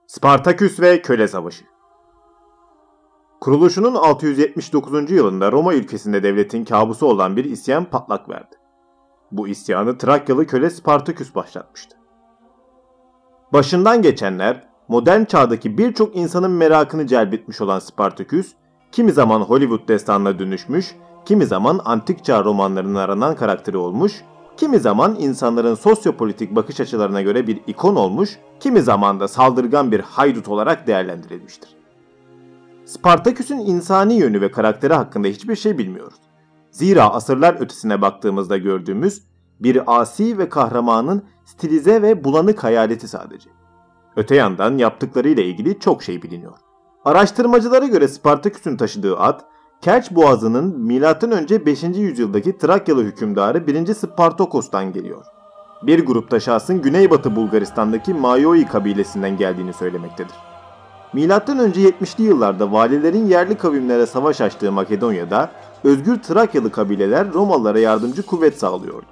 Spartaküs ve Köle Savaşı. Kuruluşunun 679. yılında Roma ülkesinde devletin kabusu olan bir isyan patlak verdi. Bu isyanı Trakyalı köle Spartaküs başlatmıştı. Başından geçenler, modern çağdaki birçok insanın merakını celbetmiş olan Spartaküs, kimi zaman Hollywood destanına dönüşmüş, kimi zaman antik çağ romanlarının aranan karakteri olmuş, kimi zaman insanların sosyopolitik bakış açılarına göre bir ikon olmuş, kimi zaman da saldırgan bir haydut olarak değerlendirilmiştir. Spartaküs'ün insani yönü ve karakteri hakkında hiçbir şey bilmiyoruz. Zira asırlar ötesine baktığımızda gördüğümüz bir asi ve kahramanın stilize ve bulanık hayaleti sadece. Öte yandan yaptıklarıyla ilgili çok şey biliniyor. Araştırmacılara göre Spartaküs'ün taşıdığı at, Kerç Boğazı'nın M.Ö. 5. yüzyıldaki Trakyalı hükümdarı 1. Spartokos'tan geliyor. Bir grupta şahsın Güneybatı Bulgaristan'daki Mayoi kabilesinden geldiğini söylemektedir. M.Ö. 70'li yıllarda valilerin yerli kavimlere savaş açtığı Makedonya'da özgür Trakyalı kabileler Romalılara yardımcı kuvvet sağlıyordu.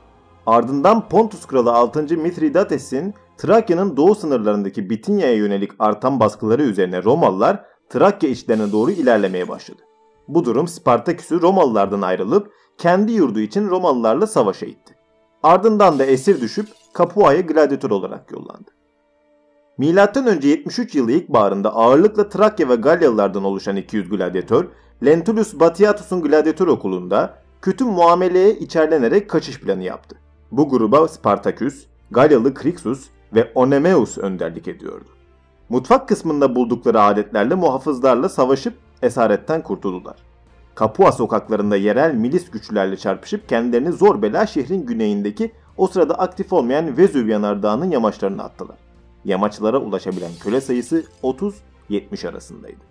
Ardından Pontus kralı 6. Mithridates'in Trakya'nın doğu sınırlarındaki Bitinya'ya yönelik artan baskıları üzerine Romalılar Trakya içlerine doğru ilerlemeye başladı. Bu durum Spartaküs'ü Romalılardan ayrılıp kendi yurdu için Romalılarla savaşa itti. Ardından da esir düşüp Capua'ya gladyatör olarak yollandı. M.Ö. 73 yılı ilkbaharında ağırlıkla Trakya ve Galyalılardan oluşan 200 gladyatör, Lentulus Batiatus'un gladyatör okulunda kötü muameleye içerlenerek kaçış planı yaptı. Bu gruba Spartaküs, Galyalı Krixus ve Onemeus önderlik ediyordu. Mutfak kısmında buldukları adetlerle muhafızlarla savaşıp esaretten kurtuldular. Capua sokaklarında yerel milis güçlerle çarpışıp kendilerini zor bela şehrin güneyindeki o sırada aktif olmayan Vezüv yanardağının yamaçlarına attılar. Yamaçlara ulaşabilen köle sayısı 30-70 arasındaydı.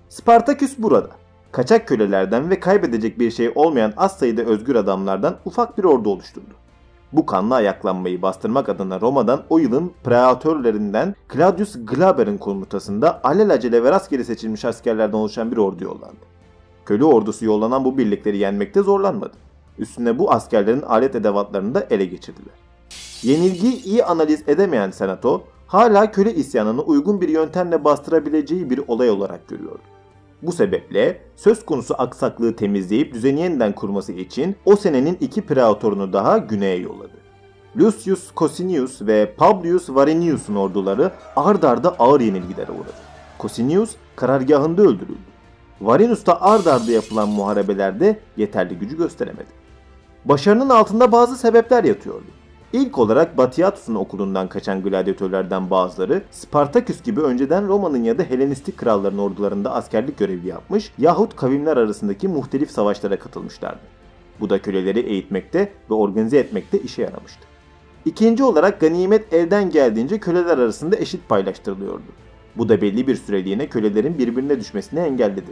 Spartaküs burada, kaçak kölelerden ve kaybedecek bir şey olmayan az sayıda özgür adamlardan ufak bir ordu oluşturdu. Bu kanlı ayaklanmayı bastırmak adına Roma'dan o yılın praetörlerinden Claudius Glaber'in komutasında alelacele ve rastgele seçilmiş askerlerden oluşan bir ordu yollandı. Köle ordusu yollanan bu birlikleri yenmekte zorlanmadı. Üstüne bu askerlerin alet edevatlarını da ele geçirdiler. Yenilgiyi iyi analiz edemeyen Senato, hala köle isyanını uygun bir yöntemle bastırabileceği bir olay olarak görüyordu. Bu sebeple söz konusu aksaklığı temizleyip düzeni yeniden kurması için o senenin 2 praetorunu daha güneye yolladı. Lucius Cosinius ve Publius Varinius'un orduları ard arda ağır yenilgilere uğradı. Cosinius karargahında öldürüldü. Varinus da ard arda yapılan muharebelerde yeterli gücü gösteremedi. Başarının altında bazı sebepler yatıyordu. İlk olarak Batiatus'un okulundan kaçan gladyatörlerden bazıları Spartaküs gibi önceden Roma'nın ya da Helenistik kralların ordularında askerlik görevi yapmış yahut kavimler arasındaki muhtelif savaşlara katılmışlardı. Bu da köleleri eğitmekte ve organize etmekte işe yaramıştı. İkinci olarak ganimet elden geldiğince köleler arasında eşit paylaştırılıyordu. Bu da belli bir süreliğine kölelerin birbirine düşmesini engelledi.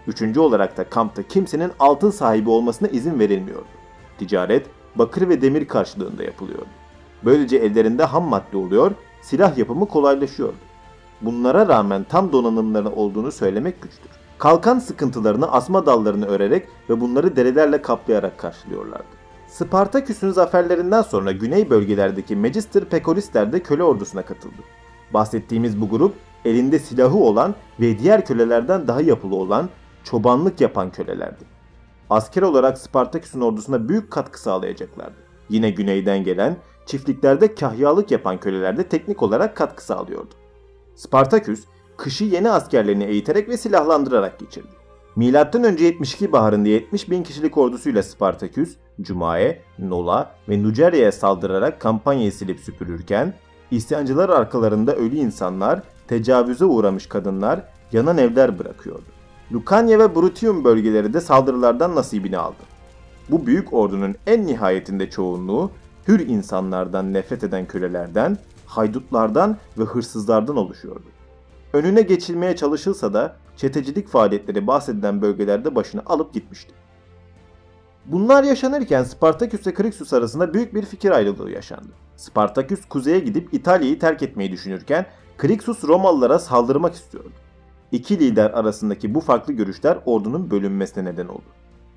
Üçüncü olarak da kampta kimsenin altın sahibi olmasına izin verilmiyordu. Ticaret, bakır ve demir karşılığında yapılıyordu. Böylece ellerinde ham madde oluyor, silah yapımı kolaylaşıyordu. Bunlara rağmen tam donanımları olduğunu söylemek güçtür. Kalkan sıkıntılarını asma dallarını örerek ve bunları derelerle kaplayarak karşılıyorlardı. Spartaküs'ün zaferlerinden sonra güney bölgelerdeki Magister Pecorisler de köle ordusuna katıldı. Bahsettiğimiz bu grup elinde silahı olan ve diğer kölelerden daha yapılı olan çobanlık yapan kölelerdi. Asker olarak Spartaküs'ün ordusuna büyük katkı sağlayacaklardı. Yine güneyden gelen, çiftliklerde kahyalık yapan köleler de teknik olarak katkı sağlıyordu. Spartaküs, kışı yeni askerlerini eğiterek ve silahlandırarak geçirdi. M.Ö. 72 baharında 70.000 kişilik ordusuyla Spartaküs, Cumae, Nola ve Nucerya'ya saldırarak kampanyayı silip süpürürken, isyancılar arkalarında ölü insanlar, tecavüze uğramış kadınlar, yanan evler bırakıyordu. Lucania ve Bruttium bölgeleri de saldırılardan nasibini aldı. Bu büyük ordunun en nihayetinde çoğunluğu hür insanlardan nefret eden kölelerden, haydutlardan ve hırsızlardan oluşuyordu. Önüne geçilmeye çalışılsa da çetecilik faaliyetleri bahsedilen bölgelerde başını alıp gitmişti. Bunlar yaşanırken Spartaküs ve Krixus arasında büyük bir fikir ayrılığı yaşandı. Spartaküs kuzeye gidip İtalya'yı terk etmeyi düşünürken Krixus Romalılara saldırmak istiyordu. İki lider arasındaki bu farklı görüşler ordunun bölünmesine neden oldu.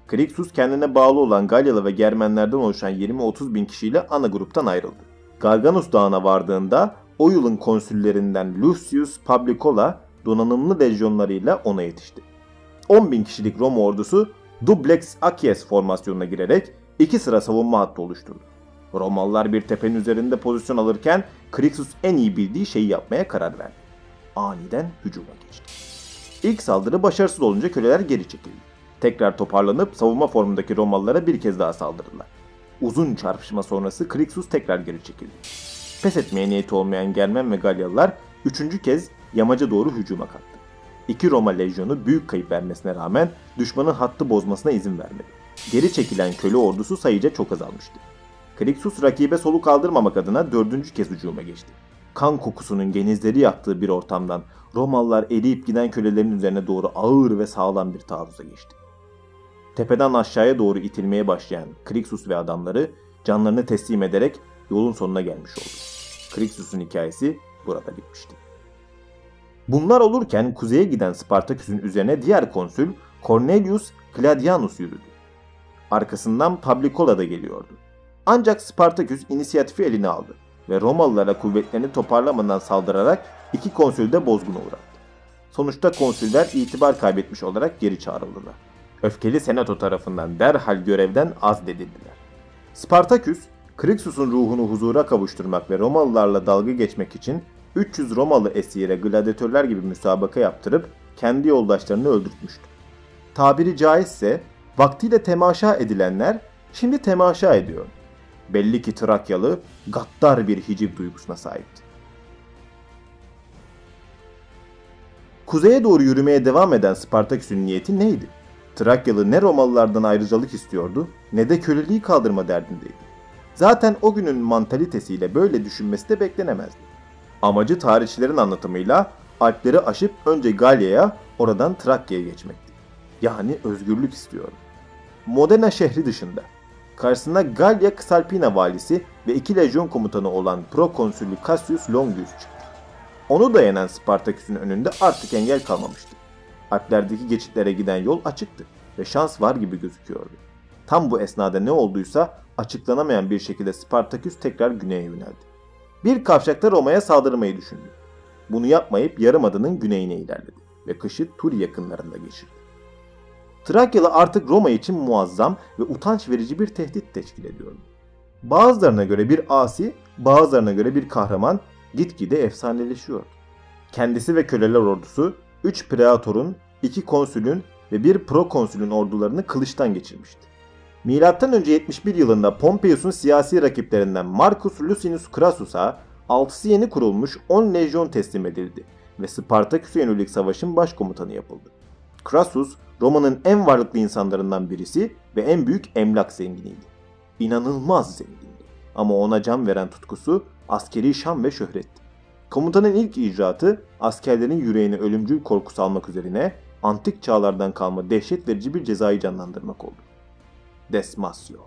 Krixus kendine bağlı olan Galyalı ve Germenlerden oluşan 20-30 bin kişiyle ana gruptan ayrıldı. Garganus Dağı'na vardığında o yılın konsüllerinden Lucius Publicola donanımlı lejyonlarıyla ona yetişti. 10.000 kişilik Roma ordusu Duplex Acies formasyonuna girerek iki sıra savunma hattı oluşturdu. Romalılar bir tepenin üzerinde pozisyon alırken Crixus en iyi bildiği şeyi yapmaya karar verdi. Aniden hücuma geçti. İlk saldırı başarısız olunca köleler geri çekildi. Tekrar toparlanıp savunma formundaki Romalılara bir kez daha saldırdılar. Uzun çarpışma sonrası Crixus tekrar geri çekildi. Pes etmeye niyeti olmayan Germen ve Galyalılar 3. kez yamaca doğru hücuma kalktı. 2 Roma lejyonu büyük kayıp vermesine rağmen düşmanın hattı bozmasına izin vermedi. Geri çekilen köle ordusu sayıca çok azalmıştı. Crixus rakibe soluk aldırmamak adına 4. kez hücuma geçti. Kan kokusunun genizleri yaktığı bir ortamdan Romalılar eriyip giden kölelerin üzerine doğru ağır ve sağlam bir taarruza geçti. Tepeden aşağıya doğru itilmeye başlayan Crixus ve adamları canlarını teslim ederek yolun sonuna gelmiş oldu. Crixus'un hikayesi burada bitmişti. Bunlar olurken kuzeye giden Spartaküs'ün üzerine diğer konsül Cornelius Claudianus yürüdü. Arkasından Publicola da geliyordu. Ancak Spartaküs inisiyatifi eline aldı ve Romalılara kuvvetlerini toparlamadan saldırarak 2 konsülü de bozguna uğrattı. Sonuçta konsüller itibar kaybetmiş olarak geri çağrıldılar. Öfkeli senato tarafından derhal görevden azledildiler. Spartaküs, Crixus'un ruhunu huzura kavuşturmak ve Romalılarla dalga geçmek için 300 Romalı esire gladyatörler gibi müsabaka yaptırıp kendi yoldaşlarını öldürtmüştü. Tabiri caizse vaktiyle temaşa edilenler şimdi temaşa ediyor. Belli ki Trakyalı gaddar bir hiciv duygusuna sahipti. Kuzeye doğru yürümeye devam eden Spartaküs'ün niyeti neydi? Trakyalı ne Romalılardan ayrıcalık istiyordu ne de köleliği kaldırma derdindeydi. Zaten o günün mantalitesiyle böyle düşünmesi de beklenemezdi. Amacı tarihçilerin anlatımıyla Alpleri aşıp önce Galya'ya, oradan Trakya'ya geçmekti. Yani özgürlük istiyordu. Modena şehri dışında, karşısına Galya Kısalpina valisi ve 2 lejyon komutanı olan prokonsülü Cassius Longius çıktı. Onu da yenen Spartaküs'ün önünde artık engel kalmamıştı. Alplerdeki geçitlere giden yol açıktı ve şans var gibi gözüküyordu. Tam bu esnada ne olduysa açıklanamayan bir şekilde Spartaküs tekrar güneye yöneldi. Bir kavşakta Roma'ya saldırmayı düşündü. Bunu yapmayıp Yarımada'nın güneyine ilerledi ve kışı Turi yakınlarında geçirdi. Trakyalı artık Roma için muazzam ve utanç verici bir tehdit teşkil ediyordu. Bazılarına göre bir asi, bazılarına göre bir kahraman gitgide efsaneleşiyordu. Kendisi ve köleler ordusu 3 praetorun, 2 konsülün ve 1 prokonsülün ordularını kılıçtan geçirmişti. M.Ö. 71 yılında Pompeius'un siyasi rakiplerinden Marcus Licinius Crassus'a 6'sı yeni kurulmuş 10 lejyon teslim edildi ve Spartaküs'e yönelik savaşın başkomutanı yapıldı. Crassus, Roma'nın en varlıklı insanlarından birisi ve en büyük emlak zenginiydi. İnanılmaz zengindi. Ama ona can veren tutkusu askeri şan ve şöhretti. Komutanın ilk icraatı askerlerin yüreğine ölümcül korku salmak üzerine antik çağlardan kalma dehşet verici bir cezayı canlandırmak oldu. Desmasio.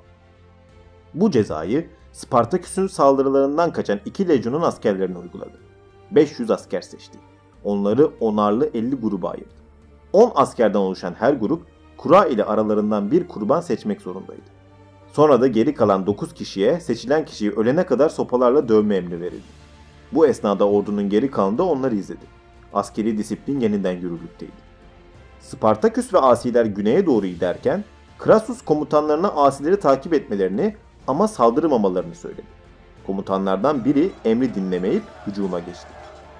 Bu cezayı Spartaküs'ün saldırılarından kaçan 2 lejyonun askerlerine uyguladı. 500 asker seçti. Onları onarlı 50 gruba ayırdı. 10 askerden oluşan her grup kura ile aralarından bir kurban seçmek zorundaydı. Sonra da geri kalan 9 kişiye seçilen kişiyi ölene kadar sopalarla dövme emri verildi. Bu esnada ordunun geri kalanı da onları izledi. Askeri disiplin yeniden yürürlükteydi. Spartaküs ve asiler güneye doğru giderken Crassus komutanlarına asileri takip etmelerini ama saldırmamalarını söyledi. Komutanlardan biri emri dinlemeyip hücuma geçti.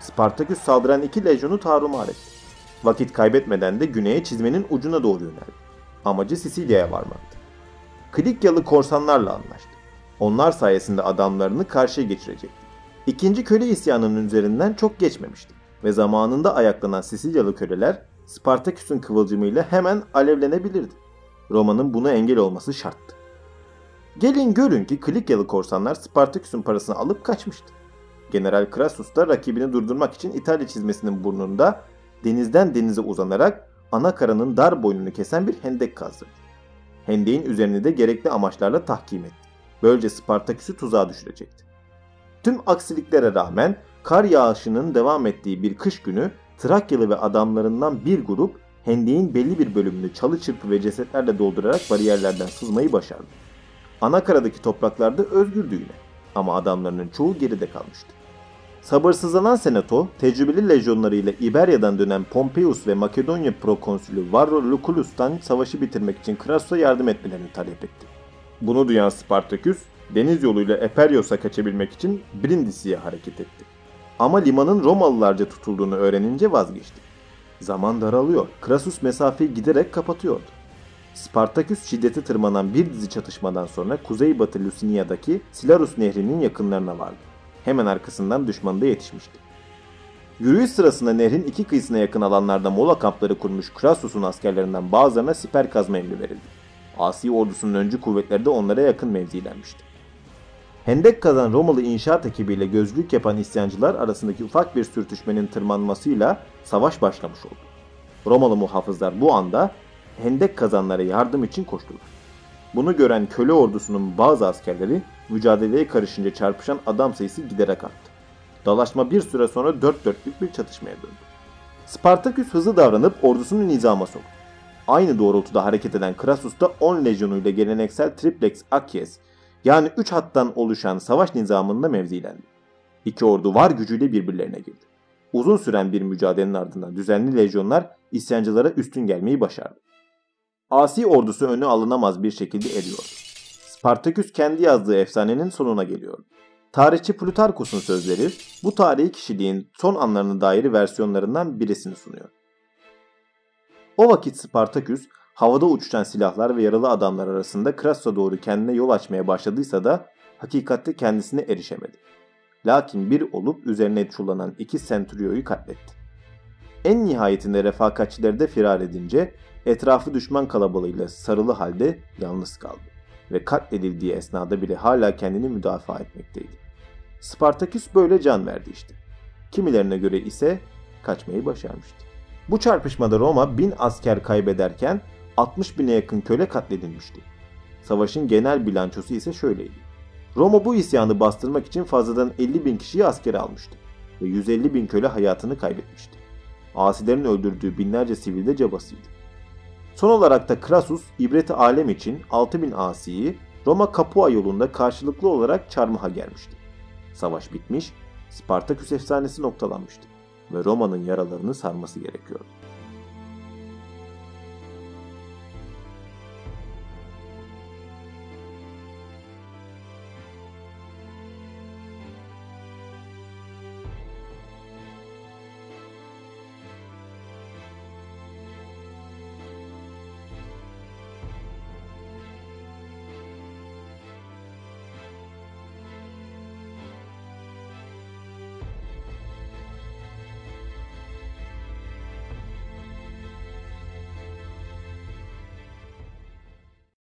Spartaküs saldıran 2 lejyonu tarumar etti. Vakit kaybetmeden de güneye çizmenin ucuna doğru yöneldi. Amacı Sicilya'ya varmaktı. Klikyalı korsanlarla anlaştı. Onlar sayesinde adamlarını karşıya geçirecekti. İkinci köle isyanının üzerinden çok geçmemişti ve zamanında ayaklanan Sicilyalı köleler Spartaküs'ün kıvılcımıyla hemen alevlenebilirdi. Roma'nın buna engel olması şarttı. Gelin görün ki Klikyalı korsanlar Spartaküs'ün parasını alıp kaçmıştı. General Crassus da rakibini durdurmak için İtalya çizmesinin burnunda denizden denize uzanarak ana karanın dar boynunu kesen bir hendek kazdırdı. Hendeğin üzerini de gerekli amaçlarla tahkim etti. Böylece Spartaküs'ü tuzağa düşürecekti. Tüm aksiliklere rağmen kar yağışının devam ettiği bir kış günü Trakyalı ve adamlarından bir grup hendeğin belli bir bölümünü çalı çırpı ve cesetlerle doldurarak bariyerlerden sızmayı başardı. Anakaradaki topraklarda özgürdü yine. ama adamlarının çoğu geride kalmıştı. Sabırsızlanan Senato, tecrübeli lejyonlarıyla İberya'dan dönen Pompeius ve Makedonya prokonsülü Varro Lucullus'tan savaşı bitirmek için Crassus'a yardım etmelerini talep etti. Bunu duyan Spartaküs, deniz yoluyla Eperios'a kaçabilmek için Brindisi'ye hareket etti. Ama limanın Romalılarca tutulduğunu öğrenince vazgeçti. Zaman daralıyor, Crassus mesafeyi giderek kapatıyordu. Spartaküs şiddete tırmanan bir dizi çatışmadan sonra kuzeybatı Lusinia'daki Silarus Nehri'nin yakınlarına vardı. Hemen arkasından düşmanı da yetişmişti. Yürüyüş sırasında nehrin iki kıyısına yakın alanlarda mola kampları kurmuş Crassus'un askerlerinden bazılarına siper kazma emri verildi. Asi ordusunun öncü kuvvetleri de onlara yakın mevzilenmişti. Hendek kazan Romalı inşaat ekibiyle gözcülük yapan isyancılar arasındaki ufak bir sürtüşmenin tırmanmasıyla savaş başlamış oldu. Romalı muhafızlar bu anda hendek kazanlara yardım için koştular. Bunu gören köle ordusunun bazı askerleri mücadeleye karışınca çarpışan adam sayısı giderek arttı. Dalaşma bir süre sonra dört dörtlük bir çatışmaya döndü. Spartaküs hızlı davranıp ordusunu nizama soktu. Aynı doğrultuda hareket eden Crassus da 10 lejyonuyla geleneksel triplex acies yani 3 hattan oluşan savaş nizamında mevzilendi. İki ordu var gücüyle birbirlerine girdi. Uzun süren bir mücadelenin ardından düzenli lejyonlar isyancılara üstün gelmeyi başardı. Asi ordusu önü alınamaz bir şekilde eriyordu. Spartaküs kendi yazdığı efsanenin sonuna geliyordu. Tarihçi Plutarkus'un sözleri bu tarihi kişiliğin son anlarına dair versiyonlarından birisini sunuyor. O vakit Spartaküs havada uçuşan silahlar ve yaralı adamlar arasında Crassus'a doğru kendine yol açmaya başladıysa da hakikatte kendisine erişemedi. Lakin bir olup üzerine çullanan iki senturioyu katletti. En nihayetinde refakatçileri de firar edince etrafı düşman kalabalığıyla sarılı halde yalnız kaldı ve katledildiği esnada bile hala kendini müdafaa etmekteydi. Spartaküs böyle can verdi işte. Kimilerine göre ise kaçmayı başarmıştı. Bu çarpışmada Roma 1000 asker kaybederken 60.000'e yakın köle katledilmişti. Savaşın genel bilançosu ise şöyleydi. Roma bu isyanı bastırmak için fazladan 50.000 kişiyi askere almıştı ve 150.000 köle hayatını kaybetmişti. Asilerin öldürdüğü binlerce sivil de cabasıydı. Son olarak da Crassus ibreti alem için 6.000 asiyi Roma Capua yolunda karşılıklı olarak çarmıha germişti. Savaş bitmiş, Spartaküs efsanesi noktalanmıştı ve Roma'nın yaralarını sarması gerekiyordu.